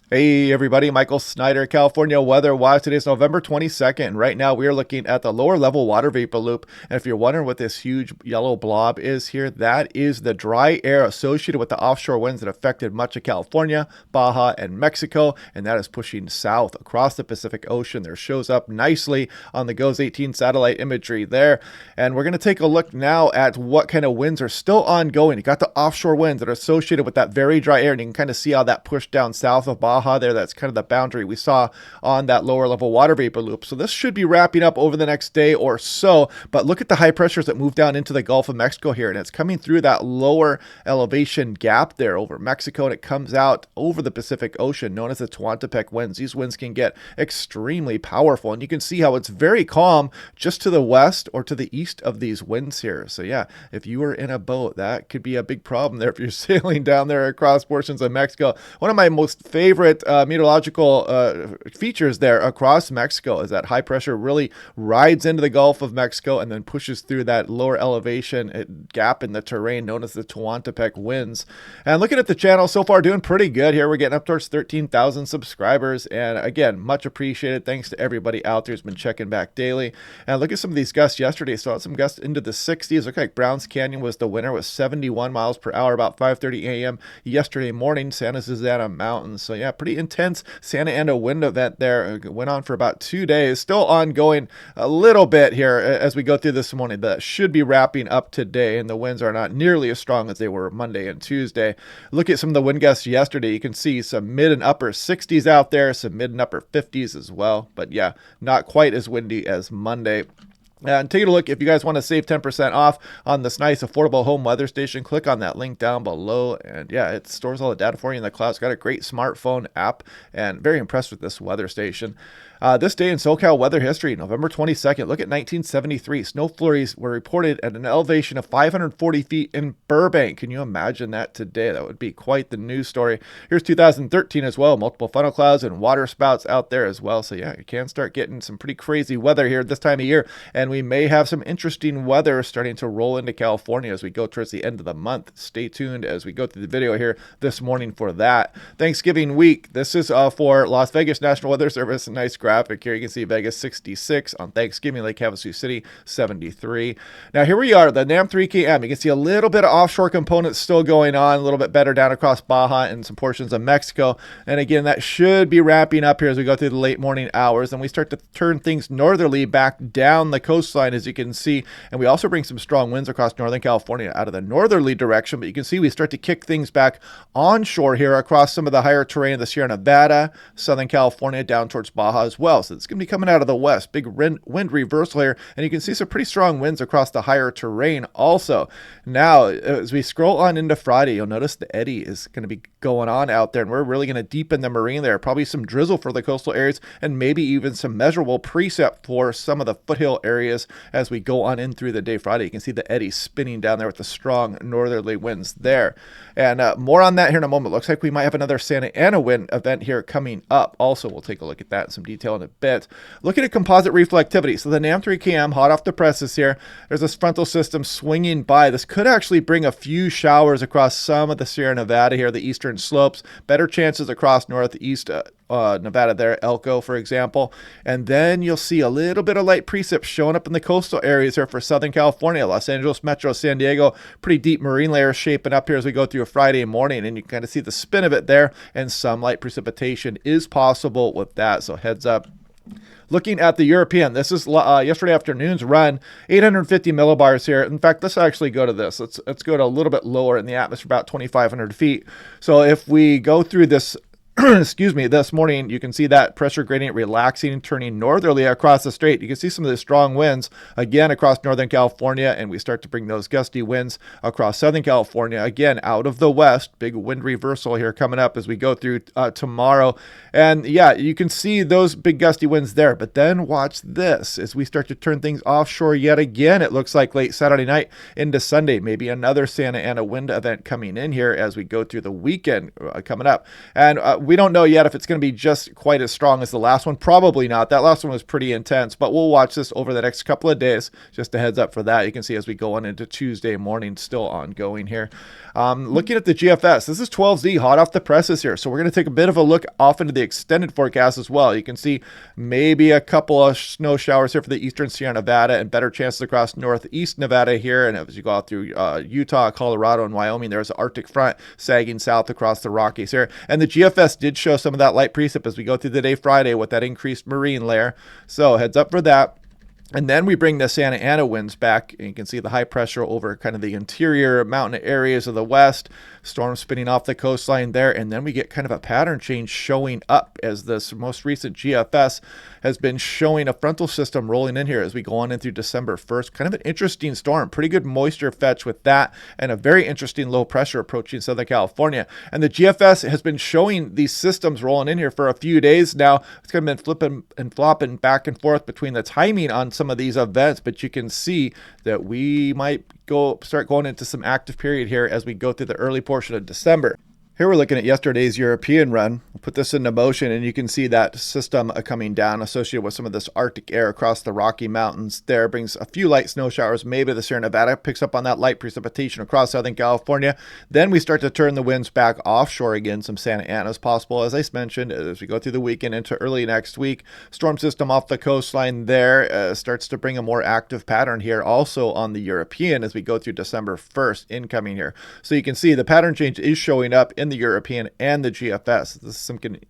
Hey everybody, Michael Snyder, California Weather Watch. Today is November 22nd. Right now we are looking at the lower level water vapor loop. And if you're wondering what this huge yellow blob is here, that is the dry air associated with the offshore winds that affected much of California, Baja, and Mexico. And that is pushing south across the Pacific Ocean. There shows up nicely on the GOES 18 satellite imagery there. And we're going to take a look now at what kind of winds are still ongoing. You got the offshore winds that are associated with that very dry air. And you can kind of see how that pushed down south of Baja there. That's kind of the boundary we saw on that lower level water vapor loop. So this should be wrapping up over the next day or so. But look at the high pressures that move down into the Gulf of Mexico here. And it's coming through that lower elevation gap there over Mexico. And it comes out over the Pacific Ocean, known as the Tehuantepec winds. These winds can get extremely powerful. And you can see how it's very calm just to the west or to the east of these winds here. So yeah, if you were in a boat, that could be a big problem there if you're sailing down there across portions of Mexico. One of my most favorite meteorological features there across Mexico is that high pressure really rides into the Gulf of Mexico and then pushes through that lower elevation gap in the terrain known as the Tehuantepec winds. And looking at the channel so far, doing pretty good here. We're getting up towards 13,000 subscribers. And again, much appreciated. Thanks to everybody out there who's been checking back daily. And look at some of these gusts yesterday. So some gusts into the 60s. Look like Browns Canyon was the winner with 71 miles per hour about 5:30 a.m. yesterday morning, Santa Susana Mountains. So yeah, pretty intense Santa Ana wind event there. It went on for about 2 days, still ongoing a little bit here as we go through this morning. That should be wrapping up today, and the winds are not nearly as strong as they were Monday and Tuesday. Look at some of the wind gusts yesterday. You can see some mid and upper 60s out there, some mid and upper 50s as well. But yeah, not quite as windy as Monday. And take a look, if you guys want to save 10% off on this nice affordable home weather station, click on that link down below. And yeah, it stores all the data for you in the cloud. It's got a great smartphone app, and very impressed with this weather station. This day in SoCal weather history, November 22nd. Look at 1973. Snow flurries were reported at an elevation of 540 feet in Burbank. Can you imagine that today? That would be quite the news story. Here's 2013 as well. Multiple funnel clouds and water spouts out there as well. So yeah, you can start getting some pretty crazy weather here this time of year. And we may have some interesting weather starting to roll into California as we go towards the end of the month. Stay tuned as we go through the video here this morning for that. Thanksgiving week. This is for Las Vegas National Weather Service. Nice graphic here. You can see Vegas 66 on Thanksgiving, Lake Havasu City 73. Now here we are, the NAM 3KM. You can see a little bit of offshore components still going on, a little bit better down across Baja and some portions of Mexico. And again, that should be wrapping up here as we go through the late morning hours. And we start to turn things northerly back down the coastline, as you can see. And we also bring some strong winds across Northern California out of the northerly direction. But you can see we start to kick things back onshore here across some of the higher terrain of the Sierra Nevada, Southern California, down towards Baja as well. So it's going to be coming out of the west. Big wind reversal here. And you can see some pretty strong winds across the higher terrain also. Now, as we scroll on into Friday, you'll notice the eddy is going to be going on out there. And we're really going to deepen the marine there. Probably some drizzle for the coastal areas and maybe even some measurable precip for some of the foothill areas as we go on in through the day Friday. You can see the eddy spinning down there with the strong northerly winds there. And more on that here in a moment. Looks like we might have another Santa Ana wind event here coming up. Also, we'll take a look at that in some detail in a bit. Looking at composite reflectivity. So the NAM 3KM, hot off the presses here. There's this frontal system swinging by. This could actually bring a few showers across some of the Sierra Nevada here, the eastern slopes. Better chances across northeast Nevada there, Elko, for example. And then you'll see a little bit of light precip showing up in the coastal areas here for Southern California, Los Angeles Metro, San Diego. Pretty deep marine layers shaping up here as we go through a Friday morning. And you can kind of see the spin of it there. And some light precipitation is possible with that. So heads up. Looking at the European, this is yesterday afternoon's run, 850 millibars here. In fact, let's actually go to this. Let's go to a little bit lower in the atmosphere, about 2,500 feet. So if we go through this excuse me, this morning, you can see that pressure gradient relaxing and turning northerly across the strait. You can see some of the strong winds again across Northern California, and we start to bring those gusty winds across Southern California again out of the west. Big wind reversal here coming up as we go through tomorrow. And yeah, you can see those big gusty winds there. But then watch this as we start to turn things offshore yet again. It looks like late Saturday night into Sunday, maybe another Santa Ana wind event coming in here as we go through the weekend coming up. And we don't know yet if it's going to be just quite as strong as the last one. Probably not. That last one was pretty intense, but we'll watch this over the next couple of days. Just a heads up for that. You can see as we go on into Tuesday morning, still ongoing here. Looking at the GFS, this is 12Z, hot off the presses here. So we're going to take a bit of a look off into the extended forecast as well. You can see maybe a couple of snow showers here for the eastern Sierra Nevada and better chances across northeast Nevada here. And as you go out through Utah, Colorado, and Wyoming, there's an Arctic front sagging south across the Rockies here. And the GFS did show some of that light precip as we go through the day Friday with that increased marine layer. So heads up for that. And then we bring the Santa Ana winds back, and you can see the high pressure over kind of the interior mountain areas of the west, storm spinning off the coastline there, and then we get kind of a pattern change showing up as this most recent GFS has been showing a frontal system rolling in here as we go on in through December 1st. Kind of an interesting storm, pretty good moisture fetch with that, and a very interesting low pressure approaching Southern California. And the GFS has been showing these systems rolling in here for a few days now. It's kind of been flipping and flopping back and forth between the timing on some of these events, but you can see that we might start going into some active period here as we go through the early portion of December. Here we're looking at yesterday's European run. We'll put this into motion, and you can see that system coming down associated with some of this Arctic air across the Rocky Mountains. There brings a few light snow showers. Maybe the Sierra Nevada picks up on that light precipitation across Southern California. Then we start to turn the winds back offshore again. Some Santa Ana is possible, as I mentioned, as we go through the weekend into early next week. Storm system off the coastline there starts to bring a more active pattern here also on the European as we go through December 1st incoming here. So you can see the pattern change is showing up in the European and the GFS. This is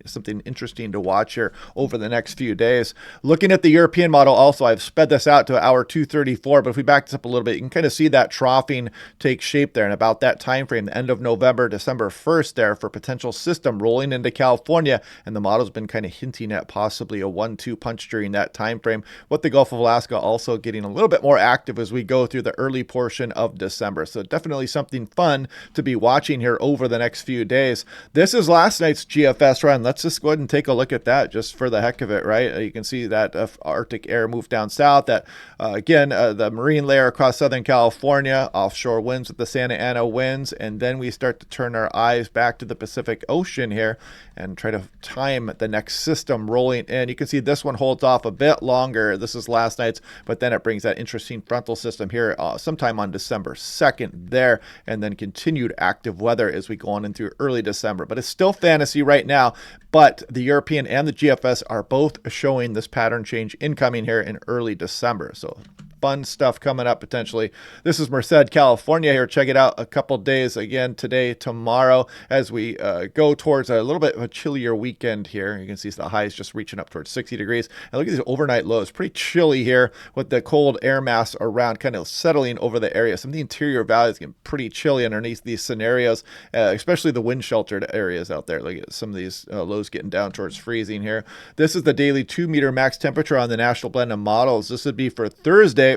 something interesting to watch here over the next few days. Looking at the European model also, I've sped this out to hour 234, but if we back this up a little bit, you can kind of see that troughing take shape there and about that time frame, the end of November, December 1st there for potential system rolling into California, and the model's been kind of hinting at possibly a 1-2 punch during that time frame, with the Gulf of Alaska also getting a little bit more active as we go through the early portion of December. So definitely something fun to be watching here over the next few days. This is last night's GFS run. Let's just go ahead and take a look at that just for the heck of it, right? You can see that Arctic air moved down south, that again, the marine layer across Southern California, offshore winds with the Santa Ana winds, and then we start to turn our eyes back to the Pacific Ocean here and try to time the next system rolling in. You can see this one holds off a bit longer. This is last night's, but then it brings that interesting frontal system here sometime on December 2nd there, and then continued active weather as we go on in through early December. But it's still fantasy right now, but the European and the GFS are both showing this pattern change incoming here in early December. So fun stuff coming up potentially. This is Merced, California here. Check it out a couple days again today, tomorrow, as we go towards a little bit of a chillier weekend here. You can see the highs just reaching up towards 60 degrees. And look at these overnight lows. Pretty chilly here with the cold air mass around kind of settling over the area. Some of the interior valleys getting pretty chilly underneath these scenarios, especially the wind sheltered areas out there. Look at some of these lows getting down towards freezing here. This is the daily 2-meter max temperature on the National Blend of Models. This would be for Thursday.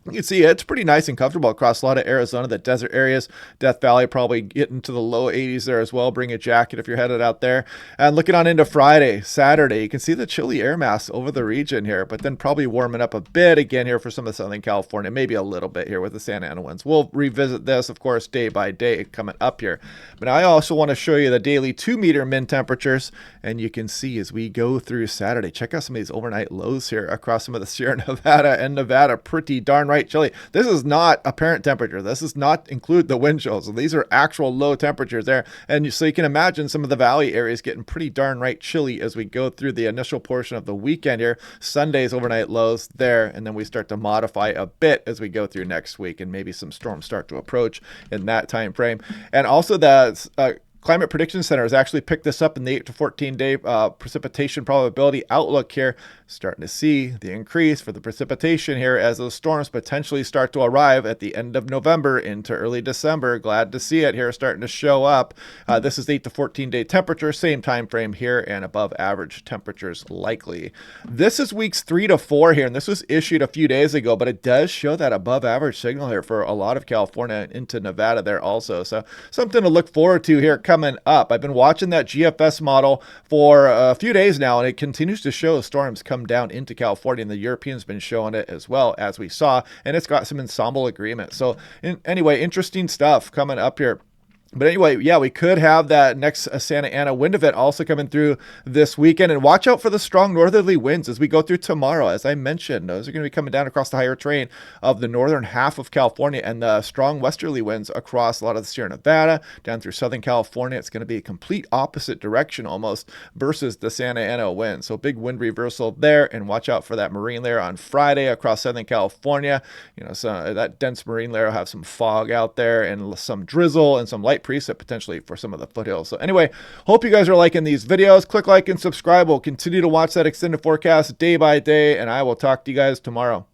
You can see it's pretty nice and comfortable across a lot of Arizona, the desert areas. Death Valley probably getting to the low 80s there as well. Bring a jacket if you're headed out there. And looking on into Friday, Saturday, you can see the chilly air mass over the region here, but then probably warming up a bit again here for some of Southern California, maybe a little bit here with the Santa Ana winds. We'll revisit this, of course, day by day coming up here. But I also want to show you the daily 2-meter min temperatures, and you can see as we go through Saturday, check out some of these overnight lows here across some of the Sierra Nevada and Nevada. Pretty darn right chilly. This is not apparent temperature. This does not include the wind chills. So these are actual low temperatures there. And so you can imagine some of the valley areas getting pretty darn right chilly as we go through the initial portion of the weekend here. Sunday's overnight lows there, and then we start to modify a bit as we go through next week, and maybe some storms start to approach in that time frame. And also the Climate Prediction Center has actually picked this up in the 8 to 14 day precipitation probability outlook here. Starting to see the increase for the precipitation here as those storms potentially start to arrive at the end of November into early December. Glad to see it here starting to show up. This is 8 to 14 day temperature, same time frame here, and above average temperatures likely. This is weeks 3 to 4 here, and this was issued a few days ago, but it does show that above average signal here for a lot of California into Nevada there also. So something to look forward to here coming up. I've been watching that GFS model for a few days now, and it continues to show storms come down into California, and the Europeans been showing it as well, as we saw, and it's got some ensemble agreement. So anyway, interesting stuff coming up here. But anyway, yeah, we could have that next Santa Ana wind event also coming through this weekend. And watch out for the strong northerly winds as we go through tomorrow. As I mentioned, those are going to be coming down across the higher terrain of the northern half of California, and the strong westerly winds across a lot of the Sierra Nevada, down through Southern California. It's going to be a complete opposite direction almost versus the Santa Ana wind. So big wind reversal there, and watch out for that marine layer on Friday across Southern California. So that dense marine layer will have some fog out there and some drizzle and some light precip potentially for some of the foothills. So anyway, hope you guys are liking these videos. Click like and subscribe. We'll continue to watch that extended forecast day by day, and I will talk to you guys tomorrow.